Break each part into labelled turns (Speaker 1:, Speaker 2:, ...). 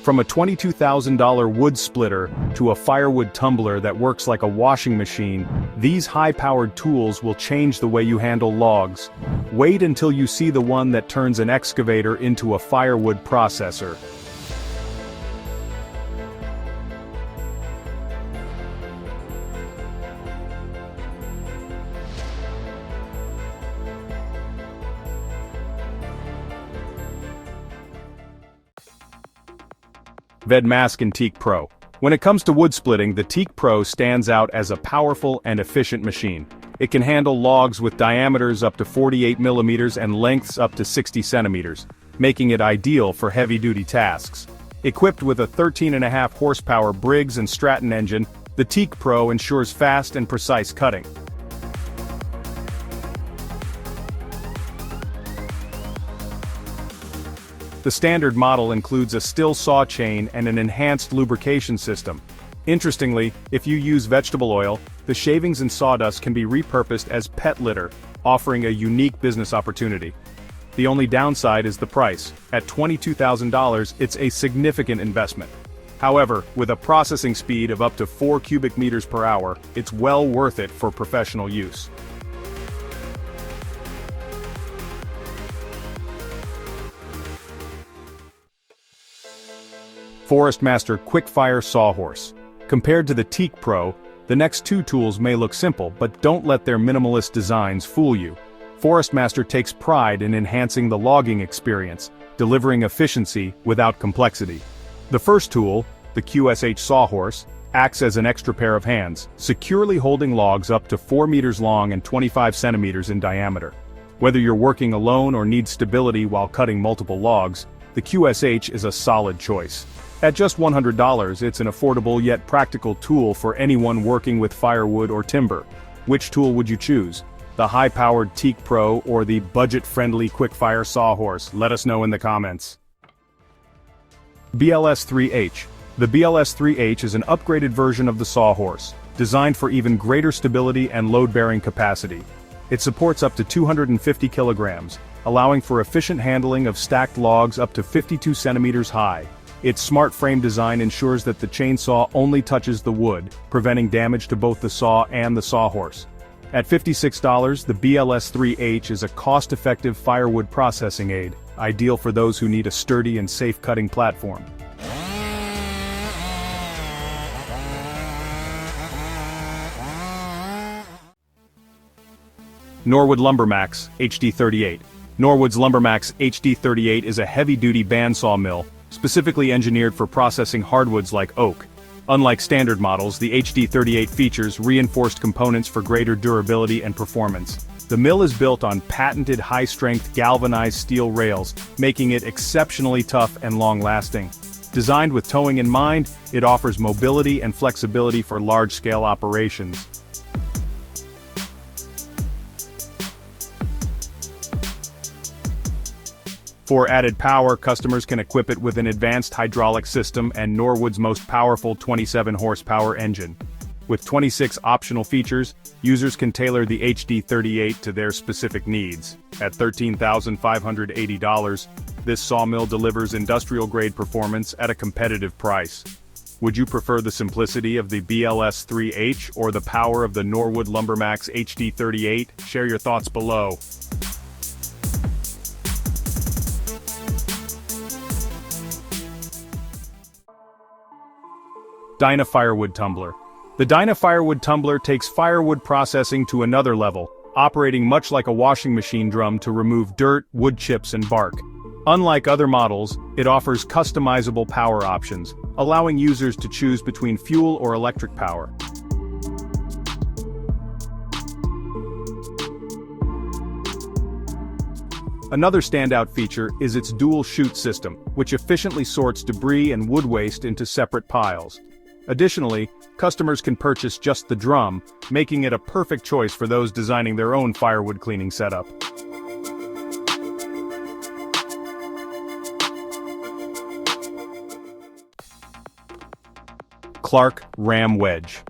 Speaker 1: From a $22,000 wood splitter to a firewood tumbler that works like a washing machine, these high-powered tools will change the way you handle logs. Wait until you see the one that turns an excavator into a firewood processor. Vedmaskin Teak Pro. When it comes to wood splitting, the Teak Pro stands out as a powerful and efficient machine. It can handle logs with diameters up to 48 millimeters and lengths up to 60 centimeters, making it ideal for heavy-duty tasks. Equipped with a 13.5 horsepower Briggs and Stratton engine, the Teak Pro ensures fast and precise cutting. The standard model includes a still saw chain and an enhanced lubrication system. Interestingly, if you use vegetable oil, the shavings and sawdust can be repurposed as pet litter, offering a unique business opportunity. The only downside is the price. At $22,000, it's a significant investment. However, with a processing speed of up to 4 cubic meters per hour, it's well worth it for professional use. Master Quick Fire Sawhorse. Compared to the Teak Pro, the next two tools may look simple, but don't let their minimalist designs fool you. Master takes pride in enhancing the logging experience, delivering efficiency without complexity. The first tool, the QSH Sawhorse, acts as an extra pair of hands, securely holding logs up to 4 meters long and 25 centimeters in diameter. Whether you're working alone or need stability while cutting multiple logs, the QSH is a solid choice. At just $100, it's an affordable yet practical tool for anyone working with firewood or timber. Which tool would you choose? The high-powered Teak Pro or the budget-friendly Quick Fire Sawhorse? Let us know in the comments. BLS-3H. The BLS-3H is an upgraded version of the Sawhorse, designed for even greater stability and load-bearing capacity. It supports up to 250 kilograms, allowing for efficient handling of stacked logs up to 52 centimeters high. Its smart frame design ensures that the chainsaw only touches the wood, preventing damage to both the saw and the sawhorse. At $56, the BLS-3H is a cost-effective firewood processing aid, ideal for those who need a sturdy and safe cutting platform. Norwood Lumbermax HD38. Norwood's Lumbermax HD38 is a heavy-duty bandsaw mill, specifically engineered for processing hardwoods like oak. Unlike standard models, the HD38 features reinforced components for greater durability and performance. The mill is built on patented high-strength galvanized steel rails, making it exceptionally tough and long-lasting. Designed with towing in mind, it offers mobility and flexibility for large-scale operations. For added power, customers can equip it with an advanced hydraulic system and Norwood's most powerful 27-horsepower engine. With 26 optional features, users can tailor the HD38 to their specific needs. At $13,580, this sawmill delivers industrial-grade performance at a competitive price. Would you prefer the simplicity of the BLS-3H or the power of the Norwood Lumbermax HD38? Share your thoughts below. Dyna Firewood Tumbler. The Dyna Firewood Tumbler takes firewood processing to another level, operating much like a washing machine drum to remove dirt, wood chips and bark. Unlike other models, it offers customizable power options, allowing users to choose between fuel or electric power. Another standout feature is its dual chute system, which efficiently sorts debris and wood waste into separate piles. Additionally, customers can purchase just the drum, making it a perfect choice for those designing their own firewood cleaning setup. Clark Ram Wedge.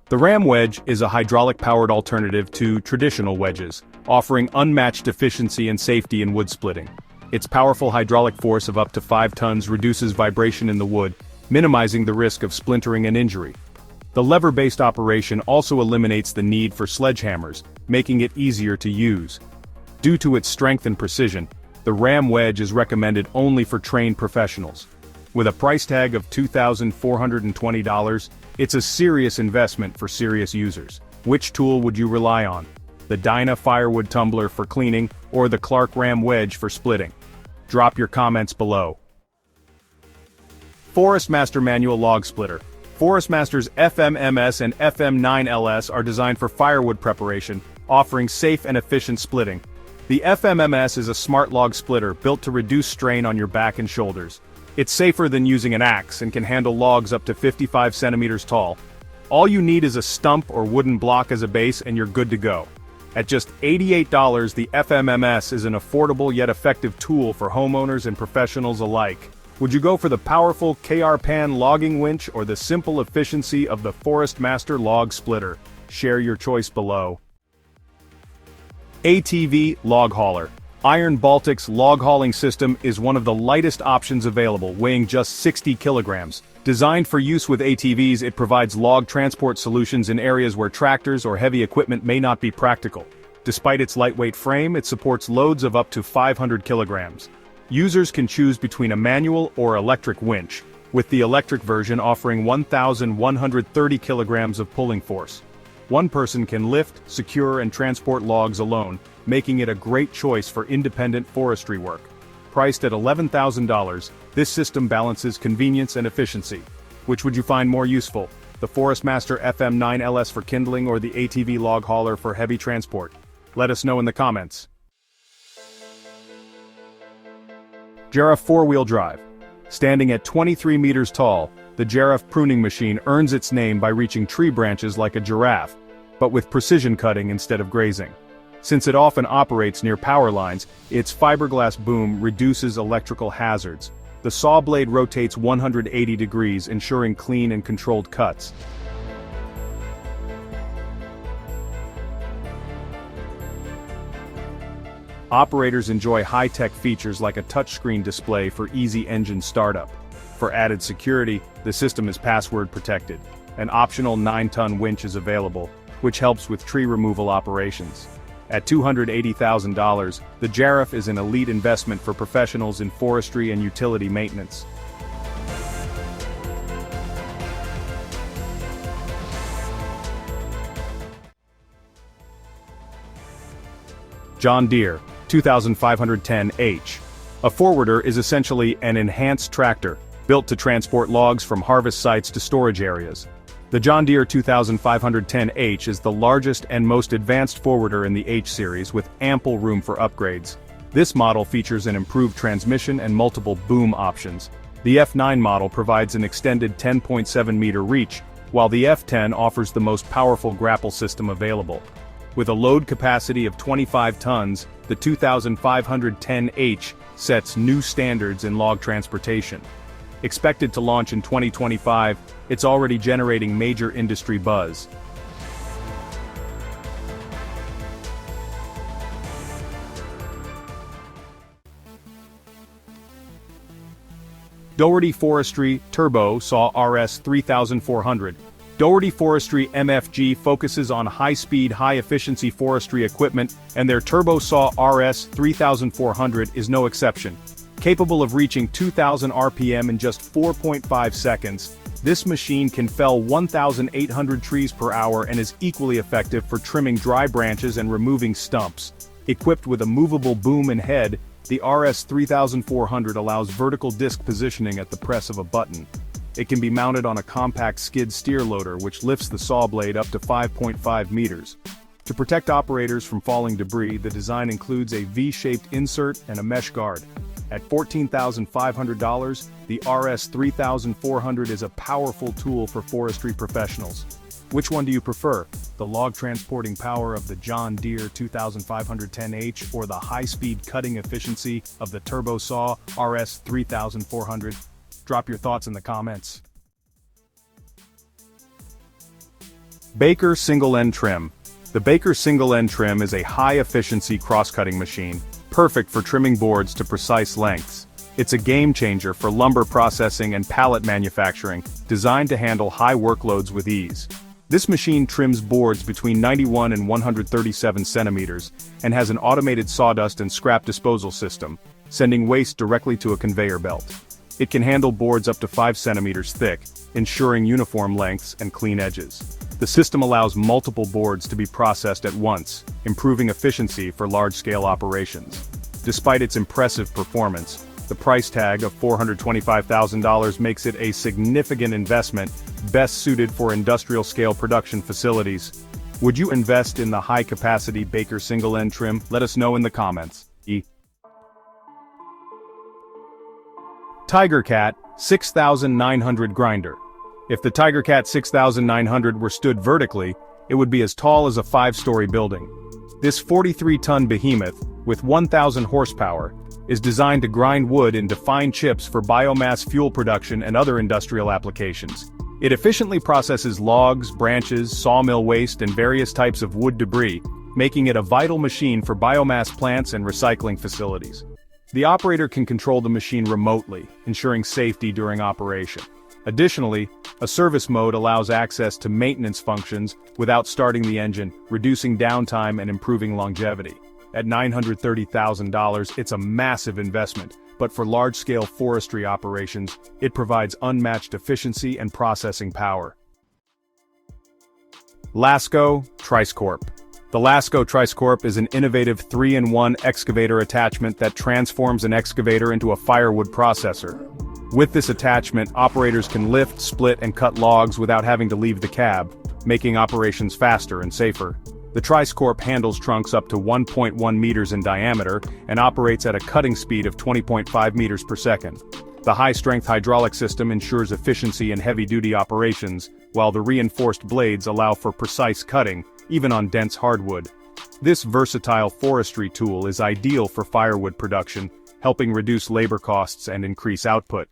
Speaker 1: The Ram Wedge is a hydraulic-powered alternative to traditional wedges, offering unmatched efficiency and safety in wood splitting. Its powerful hydraulic force of up to 5 tons reduces vibration in the wood, minimizing the risk of splintering and injury. The lever-based operation also eliminates the need for sledgehammers, making it easier to use. Due to its strength and precision, the ram wedge is recommended only for trained professionals. With a price tag of $2,420, it's a serious investment for serious users. Which tool would you rely on? The Dyna Firewood tumbler for cleaning, or the Clark ram wedge for splitting? Drop your comments below. Forestmaster Manual Log Splitter. Forestmaster's FMMS and FM9LS are designed for firewood preparation, offering safe and efficient splitting. The FMMS is a smart log splitter built to reduce strain on your back and shoulders. It's safer than using an axe and can handle logs up to 55 centimeters tall. All you need is a stump or wooden block as a base and you're good to go. At just $88, the FMMS is an affordable yet effective tool for homeowners and professionals alike. Would you go for the powerful KR-Pan logging winch or the simple efficiency of the Forestmaster log splitter? Share your choice below. ATV Log Hauler. Iron Baltic's log hauling system is one of the lightest options available, weighing just 60 kilograms. Designed for use with ATVs, it provides log transport solutions in areas where tractors or heavy equipment may not be practical. Despite its lightweight frame, it supports loads of up to 500 kilograms. Users can choose between a manual or electric winch, with the electric version offering 1,130 kilograms of pulling force. One person can lift, secure, and transport logs alone, making it a great choice for independent forestry work. Priced at $11,000, this system balances convenience and efficiency. Which would you find more useful? The Forestmaster FM9LS for kindling or the ATV log hauler for heavy transport? Let us know in the comments. Giraffe 4-wheel drive. Standing at 23 meters tall, the Giraffe pruning machine earns its name by reaching tree branches like a giraffe, but with precision cutting instead of grazing. Since it often operates near power lines, its fiberglass boom reduces electrical hazards. The saw blade rotates 180 degrees, ensuring clean and controlled cuts. Operators enjoy high-tech features like a touchscreen display for easy engine startup. For added security, the system is password protected. An optional 9-ton winch is available, which helps with tree removal operations. At $280,000, the Giraffe is an elite investment for professionals in forestry and utility maintenance. John Deere 2510H. A forwarder is essentially an enhanced tractor, built to transport logs from harvest sites to storage areas. The John Deere 2510H is the largest and most advanced forwarder in the H series with ample room for upgrades. This model features an improved transmission and multiple boom options. The F9 model provides an extended 10.7-meter reach, while the F10 offers the most powerful grapple system available. With a load capacity of 25 tons, the 2510H sets new standards in log transportation. Expected to launch in 2025, it's already generating major industry buzz. Doherty Forestry Turbo Saw RS 3400. Doherty Forestry MFG focuses on high-speed, high-efficiency forestry equipment, and their Turbo Saw RS 3400 is no exception. Capable of reaching 2,000 RPM in just 4.5 seconds, this machine can fell 1,800 trees per hour and is equally effective for trimming dry branches and removing stumps. Equipped with a movable boom and head, the RS 3400 allows vertical disc positioning at the press of a button. It can be mounted on a compact skid steer loader which lifts the saw blade up to 5.5 meters. To protect operators from falling debris, the design includes a V-shaped insert and a mesh guard. At $14,500, the RS 3400 is a powerful tool for forestry professionals. Which one do you prefer? The log transporting power of the John Deere 2510H or the high-speed cutting efficiency of the Turbo Saw RS 3400? Drop your thoughts in the comments. Baker Single End Trim. The Baker Single End Trim is a high-efficiency cross-cutting machine, perfect for trimming boards to precise lengths. It's a game-changer for lumber processing and pallet manufacturing, designed to handle high workloads with ease. This machine trims boards between 91 and 137 centimeters, and has an automated sawdust and scrap disposal system, sending waste directly to a conveyor belt. It can handle boards up to 5 centimeters thick, ensuring uniform lengths and clean edges. The system allows multiple boards to be processed at once, improving efficiency for large-scale operations. Despite its impressive performance, the price tag of $425,000 makes it a significant investment, best suited for industrial-scale production facilities. Would you invest in the high-capacity Baker single-end trim? Let us know in the comments. TigerCat 6900 grinder. If the TigerCat 6900 were stood vertically, it would be as tall as a 5-story building. This 43-ton behemoth, with 1,000 horsepower, is designed to grind wood into fine chips for biomass fuel production and other industrial applications. It efficiently processes logs, branches, sawmill waste and various types of wood debris, making it a vital machine for biomass plants and recycling facilities. The operator can control the machine remotely, ensuring safety during operation. Additionally, a service mode allows access to maintenance functions without starting the engine, reducing downtime and improving longevity. At $930,000, it's a massive investment, but for large-scale forestry operations, it provides unmatched efficiency and processing power. Lasco Tricorp. The Lasco Tricorp is an innovative 3-in-1 excavator attachment that transforms an excavator into a firewood processor. With this attachment, operators can lift, split, and cut logs without having to leave the cab, making operations faster and safer. The Tricorp handles trunks up to 1.1 meters in diameter and operates at a cutting speed of 20.5 meters per second. The high-strength hydraulic system ensures efficiency in heavy-duty operations, while the reinforced blades allow for precise cutting, even on dense hardwood. This versatile forestry tool is ideal for firewood production, helping reduce labor costs and increase output.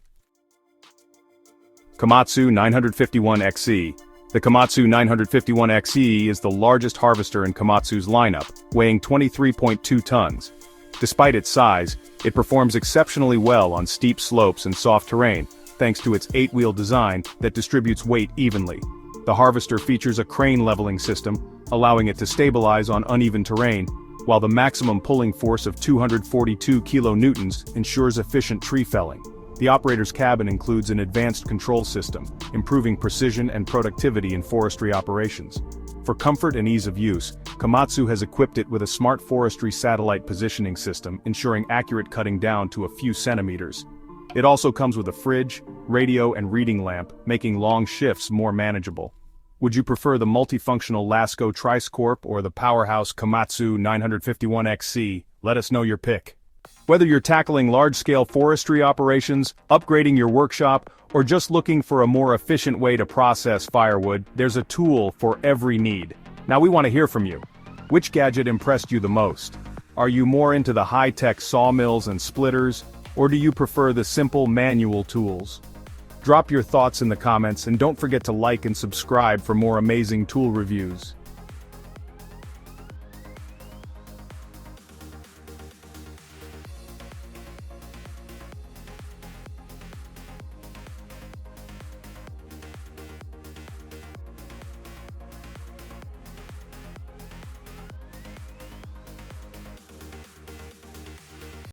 Speaker 1: Komatsu 951XE. The Komatsu 951XE is the largest harvester in Komatsu's lineup, weighing 23.2 tons. Despite its size, it performs exceptionally well on steep slopes and soft terrain, thanks to its 8-wheel design that distributes weight evenly. The harvester features a crane leveling system, allowing it to stabilize on uneven terrain, while the maximum pulling force of 242 kilonewtons ensures efficient tree felling. The operator's cabin includes an advanced control system, improving precision and productivity in forestry operations. For comfort and ease of use, Komatsu has equipped it with a smart forestry satellite positioning system, ensuring accurate cutting down to a few centimeters. It also comes with a fridge, radio and reading lamp, making long shifts more manageable. Would you prefer the multifunctional Lasco Tricorp or the powerhouse Komatsu 951XE? Let us know your pick. Whether you're tackling large-scale forestry operations, upgrading your workshop, or just looking for a more efficient way to process firewood, there's a tool for every need. Now we want to hear from you. Which gadget impressed you the most? Are you more into the high-tech sawmills and splitters, or do you prefer the simple manual tools? Drop your thoughts in the comments and don't forget to like and subscribe for more amazing tool reviews.